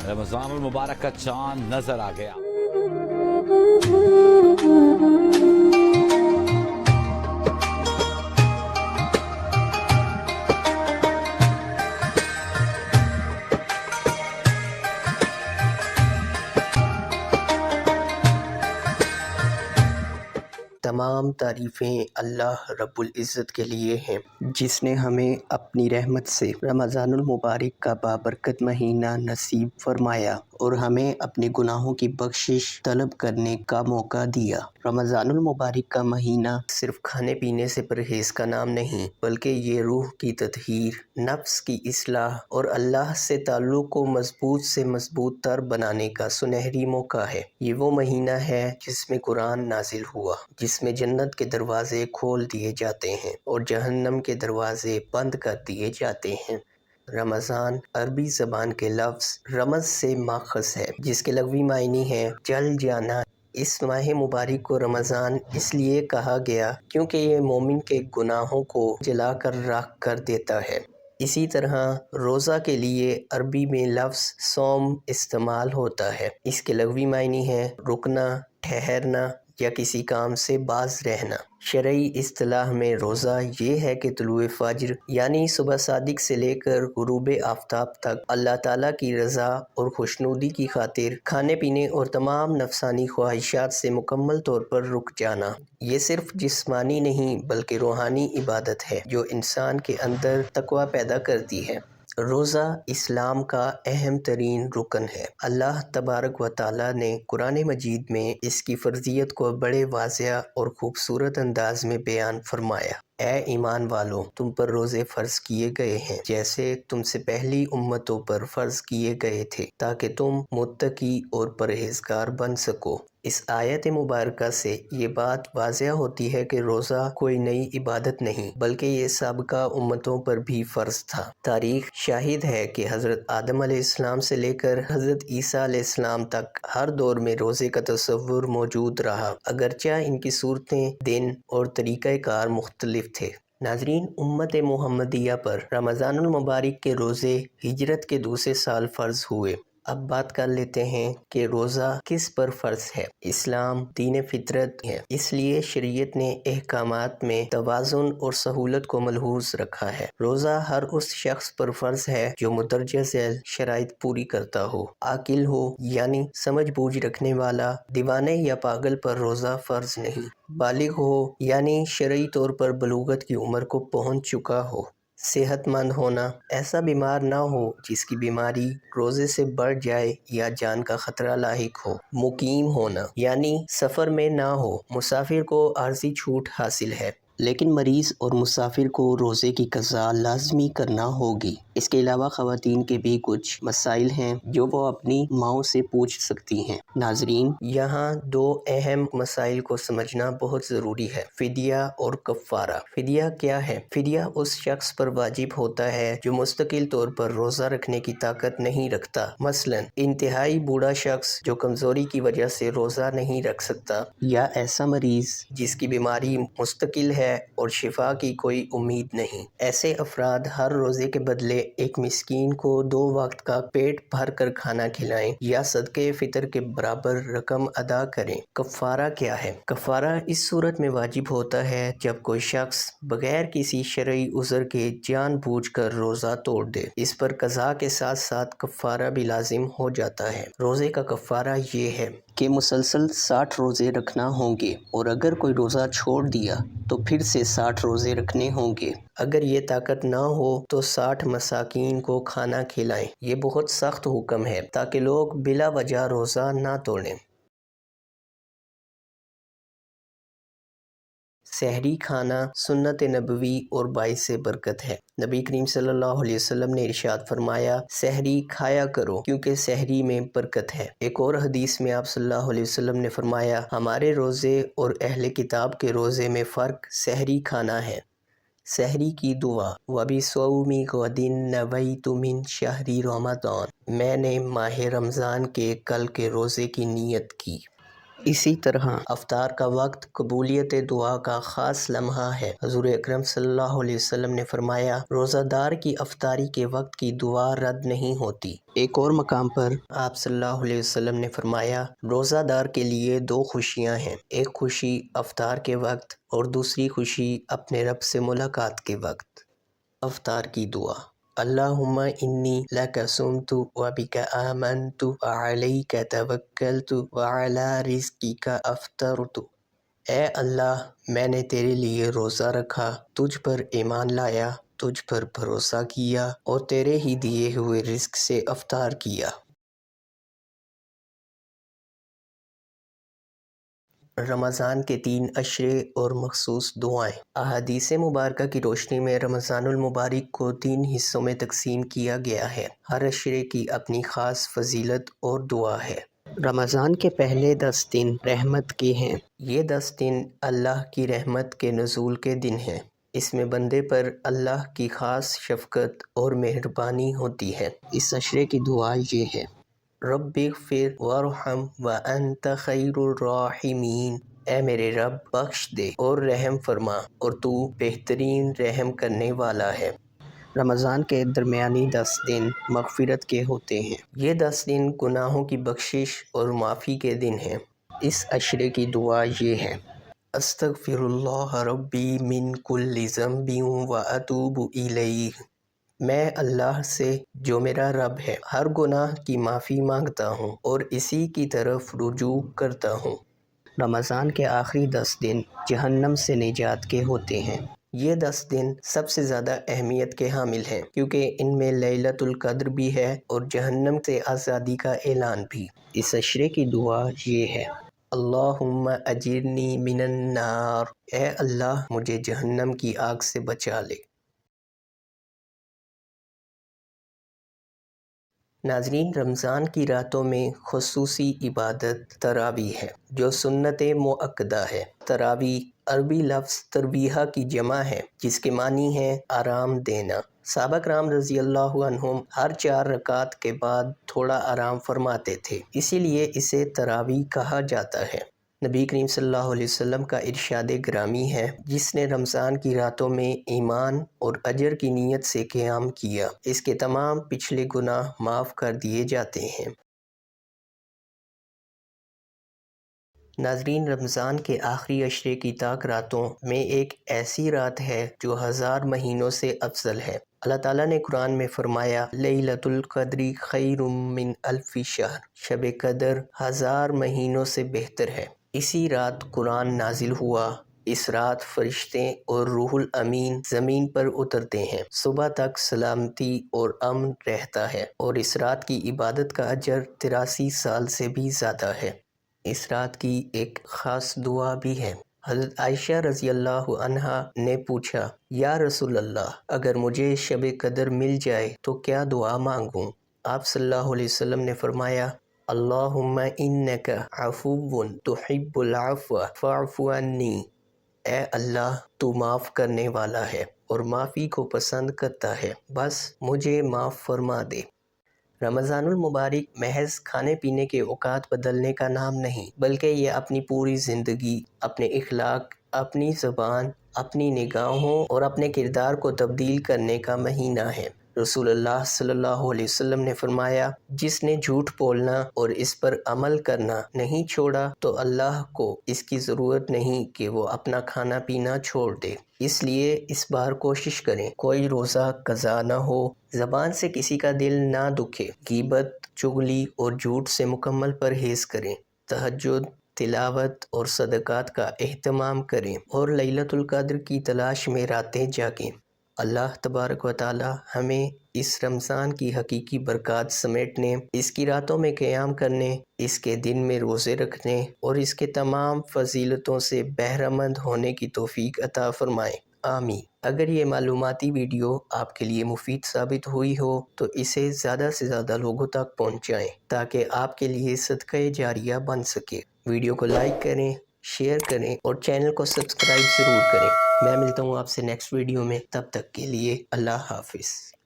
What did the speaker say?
रमजान मुबारक का चांद नजर आ गया। तमाम तारीफ़ें अल्लाह रब्बुल इज़्ज़त के लिए हैं, जिसने हमें अपनी रहमत से रमज़ानुल मुबारक का बाबरकत महीना नसीब फरमाया और हमें अपने गुनाहों की बख्शिश तलब करने का मौका दिया। रमज़ानुल मुबारक का महीना सिर्फ खाने पीने से परहेज़ का नाम नहीं, बल्कि ये रूह की तत्हीर, नफ्स की इस्लाह और अल्लाह से ताल्लुक़ को मज़बूत से मज़बूत तर बनाने का सुनहरी मौका है। ये वो महीना है जिसमें कुरान नाजिल हुआ, जिसमें जन्नत के दरवाज़े खोल दिए जाते हैं और जहन्नम के दरवाज़े बंद कर दिए जाते हैं। रमज़ान अरबी ज़बान के लफ्ज़ रमज़ से माख़ज़ है, जिसके लग़वी मायने हैं जल जाना। इस माह मुबारक को रमज़ान इसलिए कहा गया क्योंकि ये मोमिन के गुनाहों को जला कर राख कर देता है। इसी तरह रोज़ा के लिए अरबी में लफ्ज़ सौम इस्तेमाल होता है। इसके लग़वी मायने हैं रुकना, ठहरना या किसी काम से बाज रहना। शरई इस्तिलाह में रोज़ा ये है कि तुलुए फ़ज्र यानी सुबह सादिक से लेकर गुरूब आफ्ताब तक अल्लाह ताला की रज़ा और खुशनुदी की खातिर खाने पीने और तमाम नफसानी ख्वाहिशात से मुकम्मल तौर पर रुक जाना। ये सिर्फ जिस्मानी नहीं बल्कि रूहानी इबादत है जो इंसान के अंदर तक़वा पैदा करती है। रोज़ा इस्लाम का अहम तरीन रुकन है। अल्लाह तबारक व ताला ने कुरान मजीद में इसकी फ़र्ज़ियत को बड़े वाज़िह और ख़ूबसूरत अंदाज में बयान फरमाया। ए ईमान वालों, तुम पर रोज़े फ़र्ज़ किए गए हैं जैसे तुमसे पहली उम्मतों पर फ़र्ज़ किए गए थे, ताकि तुम मुत्तकी और परहेज़गार बन सको। इस आयत मुबारका से ये बात वाज़िह होती है कि रोज़ा कोई नई इबादत नहीं बल्कि ये साबिक़ा उम्मतों पर भी फ़र्ज़ था। तारीख़ शाहिद है कि हज़रत आदम अलैहिस्सलाम से लेकर हज़रत ईसा अलैहिस्सलाम तक हर दौर में रोज़े का तसव्वुर मौजूद रहा, अगरचे इनकी सूरतें, दिन और तरीक़ाकार मुख्तलिफ थे। नाज़रीन, उम्मत मुहम्मदिया पर रमज़ानुल मुबारक के रोज़े हिजरत के दूसरे साल फ़र्ज़ हुए। अब बात कर लेते हैं कि रोज़ा किस पर फ़र्ज़ है। इस्लाम दीन फितरत है, इसलिए शरीयत ने अहकामात में तवाज़ुन और सहूलत को मलहूज़ रखा है। रोज़ा हर उस शख्स पर फ़र्ज़ है जो मुदर्रज झैल शराइत पूरी करता हो, आकिल हो यानी समझ बूझ रखने वाला। दीवाने या पागल पर रोज़ा फ़र्ज़ नहीं। बालिग हो यानी शरई तौर पर बलूगत की उम्र को पहुँच चुका हो। सेहतमंद होना, ऐसा बीमार ना हो जिसकी बीमारी रोज़े से बढ़ जाए या जान का ख़तरा लाहिक हो। मुकीम होना यानी सफ़र में ना हो। मुसाफिर को आर्ज़ी छूट हासिल है, लेकिन मरीज़ और मुसाफिर को रोज़े की क़ज़ा लाज़मी करना होगी। इसके अलावा ख़वातीन के भी कुछ मसाइल हैं जो वो अपनी माओं से पूछ सकती हैं। नाज़रीन, यहाँ दो अहम मसाइल को समझना बहुत ज़रूरी है, फ़िदिया और कफ़ारा। फ़िदिया क्या है? फ़िदिया उस शख्स पर वाजिब होता है जो मुस्तकिल तौर पर रोज़ा रखने की ताकत नहीं रखता। मसलन इंतहाई बूढ़ा शख्स जो कमज़ोरी की वजह से रोज़ा नहीं रख सकता, या ऐसा मरीज़ जिसकी बीमारी मुस्तकिल है और शिफा की कोई उम्मीद नहीं। ऐसे अफराद हर रोज़े के बदले एक मिस्कीन को 2 वक्त का पेट भर कर खाना खिलाएं या सदके फ़ितर के बराबर रकम अदा करें। कफ़ारा क्या है? कफ़ारा इस सूरत में वाजिब होता है जब कोई शख्स बगैर किसी शरई उज़र के जानबूझकर रोज़ा तोड़ दे। इस पर क़ज़ा के साथ साथ कफ़ारा भी लाजिम हो जाता है। रोज़े का कफ़ारा ये है कि मुसलसल 60 रोज़े रखना होंगे और अगर कोई रोज़ा छोड़ दिया तो फिर से 60 रोज़े रखने होंगे। अगर ये ताकत ना हो तो 60 मसाकीन को खाना खिलाएं। ये बहुत सख्त हुक्म है ताकि लोग बिला वजह रोज़ा ना तोड़ें। सहरी खाना सुन्नत नबवी और बाइस बरकत है। नबी करीम सल्लल्लाहु अलैहि वसल्लम ने इरशाद फरमाया, सहरी खाया करो क्योंकि सहरी में बरकत है। एक और हदीस में आप सल्लल्लाहु अलैहि वसल्लम ने फरमाया, हमारे रोज़े और अहले किताब के रोज़े में फ़र्क सहरी खाना है। सहरी की दुआ, वबी सौमी गदिन नवैतु मिन शहरी रमज़ान, मैंने माह रमज़ान के कल के रोज़े की नीयत की। اسی طرح افطار کا وقت قبولیت دعا کا خاص لمحہ ہے۔ حضور اکرم صلی اللہ علیہ وسلم نے فرمایا، روزہ دار کی افطاری کے وقت کی دعا رد نہیں ہوتی۔ ایک اور مقام پر آپ صلی اللہ علیہ وسلم نے فرمایا، روزہ دار کے لیے دو خوشیاں ہیں، ایک خوشی افطار کے وقت اور دوسری خوشی اپنے رب سے ملاقات کے وقت۔ افطار کی دعا: اللہم انی لک صمت وبک آمنت وعلیک توکلت وعلی رزقک افطرت۔ اے اللہ، میں نے تیرے لیے روزہ رکھا، تجھ پر ایمان لایا، تجھ پر بھروسہ کیا اور تیرے ہی دیے ہوئے رزق سے افطار کیا۔ رمضان کے 3 عشرے اور مخصوص دعائیں۔ احادیث مبارکہ کی روشنی میں رمضان المبارک کو 3 حصوں میں تقسیم کیا گیا ہے۔ ہر عشرے کی اپنی خاص فضیلت اور دعا ہے۔ رمضان کے پہلے 10 دن رحمت کے ہیں۔ یہ 10 دن اللہ کی رحمت کے نزول کے دن ہیں۔ اس میں بندے پر اللہ کی خاص شفقت اور مہربانی ہوتی ہے۔ اس عشرے کی دعا یہ ہے: رب اغفر وارحم وانت خیر الراحمین۔ اے میرے رب، بخش دے اور رحم فرما اور تو بہترین رحم کرنے والا ہے۔ رمضان کے درمیانی 10 دن مغفرت کے ہوتے ہیں۔ یہ 10 دن گناہوں کی بخشش اور معافی کے دن ہیں۔ اس عشرے کی دعا یہ ہے: استغفر اللہ ربی من کل ذنب واتوب الیہ۔ میں اللہ سے، جو میرا رب ہے، ہر گناہ کی معافی مانگتا ہوں اور اسی کی طرف رجوع کرتا ہوں۔ رمضان کے آخری 10 دن جہنم سے نجات کے ہوتے ہیں۔ یہ 10 دن سب سے زیادہ اہمیت کے حامل ہیں کیونکہ ان میں لیلۃ القدر بھی ہے اور جہنم سے آزادی کا اعلان بھی۔ اس عشرے کی دعا یہ ہے: اللہم اجرنی من النار۔ اے اللہ، مجھے جہنم کی آگ سے بچا لے۔ ناظرین، رمضان کی راتوں میں خصوصی عبادت تراویح ہے جو سنت مؤکدہ ہے۔ تراویح عربی لفظ تربیہ کی جمع ہے جس کے معنی ہے آرام دینا۔ صحابہ کرام رضی اللہ عنہم ہر 4 رکعت کے بعد تھوڑا آرام فرماتے تھے، اسی لیے اسے تراویح کہا جاتا ہے۔ نبی کریم صلی اللہ علیہ وسلم کا ارشاد گرامی ہے، جس نے رمضان کی راتوں میں ایمان اور اجر کی نیت سے قیام کیا، اس کے تمام پچھلے گناہ معاف کر دیے جاتے ہیں۔ ناظرین، رمضان کے آخری عشرے کی تاک راتوں میں ایک ایسی رات ہے جو 1000 مہینوں سے افضل ہے۔ اللہ تعالیٰ نے قرآن میں فرمایا، لیلۃ القدر خیر من الف شہر۔ شب قدر 1000 مہینوں سے بہتر ہے۔ اسی رات قرآن نازل ہوا۔ اس رات فرشتے اور روح الامین زمین پر اترتے ہیں۔ صبح تک سلامتی اور امن رہتا ہے اور اس رات کی عبادت کا اجر 83 سال سے بھی زیادہ ہے۔ اس رات کی ایک خاص دعا بھی ہے۔ حضرت عائشہ رضی اللہ عنہا نے پوچھا، یا رسول اللہ، اگر مجھے شب قدر مل جائے تو کیا دعا مانگوں؟ آپ صلی اللہ علیہ وسلم نے فرمایا، اللہم انک عفو تحب العفو فاعف عنی۔ اے اللہ، تو معاف کرنے والا ہے اور معافی کو پسند کرتا ہے، بس مجھے معاف فرما دے۔ رمضان المبارک محض کھانے پینے کے اوقات بدلنے کا نام نہیں، بلکہ یہ اپنی پوری زندگی، اپنے اخلاق، اپنی زبان، اپنی نگاہوں اور اپنے کردار کو تبدیل کرنے کا مہینہ ہے۔ رسول اللہ صلی اللہ علیہ وسلم نے فرمایا، جس نے جھوٹ بولنا اور اس پر عمل کرنا نہیں چھوڑا تو اللہ کو اس کی ضرورت نہیں کہ وہ اپنا کھانا پینا چھوڑ دے۔ اس لیے اس بار کوشش کریں کوئی روزہ قضا نہ ہو، زبان سے کسی کا دل نہ دکھے، غیبت، چغلی اور جھوٹ سے مکمل پرہیز کریں، تہجد، تلاوت اور صدقات کا اہتمام کریں اور لیلۃ القدر کی تلاش میں راتیں جاگیں۔ اللہ تبارک و تعالی ہمیں اس رمضان کی حقیقی برکات سمیٹنے، اس کی راتوں میں قیام کرنے، اس کے دن میں روزے رکھنے اور اس کے تمام فضیلتوں سے بہرہ مند ہونے کی توفیق عطا فرمائے، آمین۔ اگر یہ معلوماتی ویڈیو آپ کے لیے مفید ثابت ہوئی ہو تو اسے زیادہ سے زیادہ لوگوں تک پہنچائیں تاکہ آپ کے لیے صدقہ جاریہ بن سکے۔ ویڈیو کو لائک کریں، شیئر کریں اور چینل کو سبسکرائب ضرور کریں۔ میں ملتا ہوں آپ سے نیکسٹ ویڈیو میں، تب تک کے لیے اللہ حافظ۔